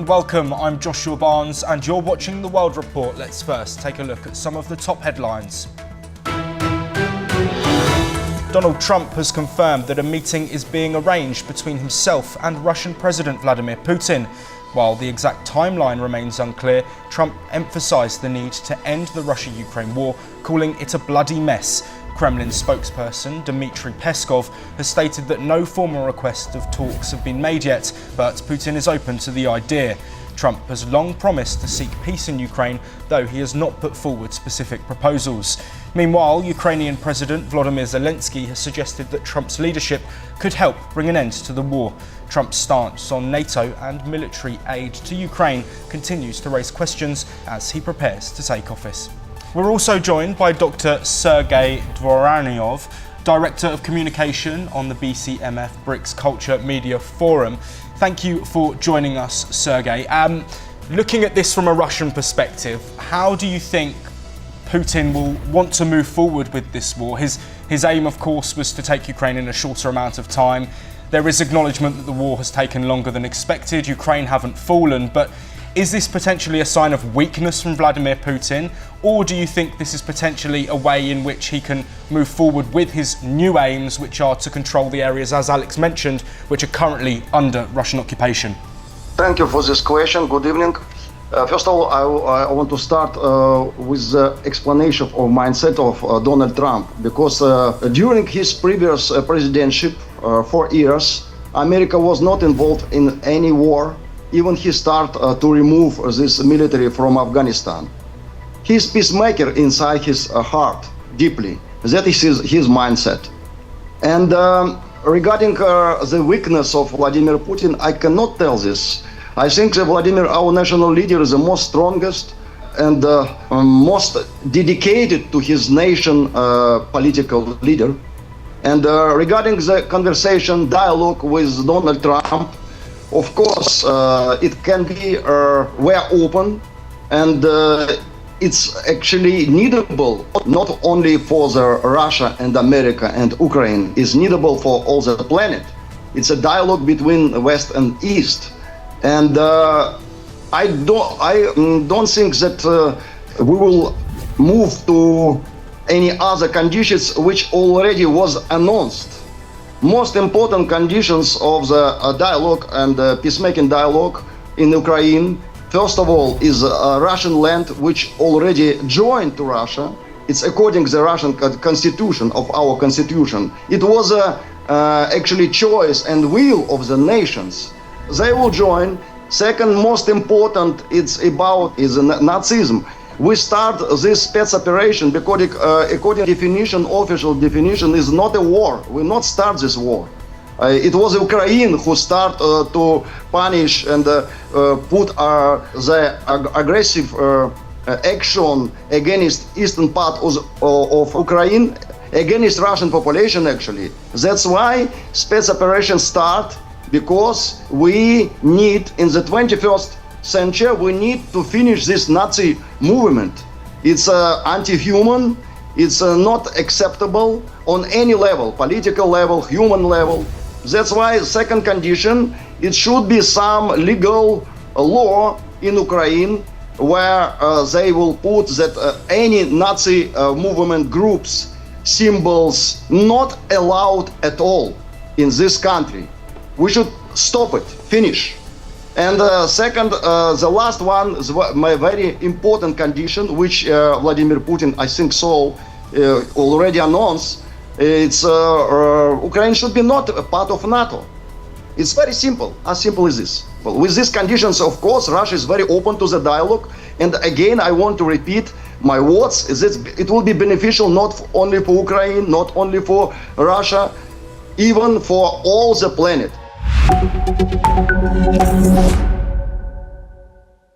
and welcome. I'm Joshua Barnes and you're watching The World Report. Let's first take a look at some of the top headlines. Donald Trump has confirmed that a meeting is being arranged between himself and Russian President Vladimir Putin. While the exact timeline remains unclear, Trump emphasised the need to end the Russia-Ukraine war, calling it a bloody mess. Kremlin spokesperson Dmitry Peskov has stated that no formal request of talks have been made yet, but Putin is open to the idea. Trump has long promised to seek peace in Ukraine, though he has not put forward specific proposals. Meanwhile, Ukrainian President Vladimir Zelensky has suggested that Trump's leadership could help bring an end to the war. Trump's stance on NATO and military aid to Ukraine continues to raise questions as he prepares to take office. We're also joined by Dr. Sergei Dvoryanov, Director of Communication on the BCMF BRICS Culture Media Forum. Thank you for joining us, Sergei. Looking at this from a Russian perspective, how do you think Putin will want to move forward with this war? His aim, of course, was to take Ukraine in a shorter amount of time. There is acknowledgement that the war has taken longer than expected. Ukraine haven't fallen, but is this potentially a sign of weakness from Vladimir Putin, or do you think this is potentially a way in which he can move forward with his new aims, which are to control the areas, as Alex mentioned, which are currently under Russian occupation? Thank you for this question. Good evening. First of all, I want to start with the explanation of mindset of Donald Trump, because during his previous presidency, 4 years, America was not involved in any war. Even he started to remove this military from Afghanistan. He's peacemaker inside his heart, deeply. That is his mindset. And regarding the weakness of Vladimir Putin, I cannot tell this. I think that Vladimir, our national leader, is the most strongest and most dedicated to his nation political leader. And regarding the conversation, dialogue with Donald Trump, of course, it can be very open, and it's actually needable not only for the Russia and America and Ukraine, it's needable for all the planet. It's a dialogue between West and East, and I don't think that we will move to any other conditions which already was announced. Most important conditions of the dialogue and peacemaking dialogue in Ukraine, first of all, is Russian land which already joined to Russia. It's according to the Russian constitution, of our constitution. It was actually choice and will of the nations. They will join. Second most important, it's about Nazism. We start this spec operation because according to definition, official definition, is not a war. We not start this war. It was Ukraine who started to punish and put the aggressive action against eastern part of Ukraine, against Russian population actually. That's why spec operation start, because we need in the 21st century, we need to finish this Nazi movement. It's anti-human, it's not acceptable on any level, political level, human level. That's why second condition, it should be some legal law in Ukraine where they will put that any Nazi movement groups, symbols, not allowed at all in this country. We should stop it, finish. And second, the last one is my very important condition, which Vladimir Putin, I think so, already announced. It's Ukraine should be not a part of NATO. It's very simple, as simple as this. But with these conditions, of course, Russia is very open to the dialogue. And again, I want to repeat my words, is that it will be beneficial not only for Ukraine, not only for Russia, even for all the planet.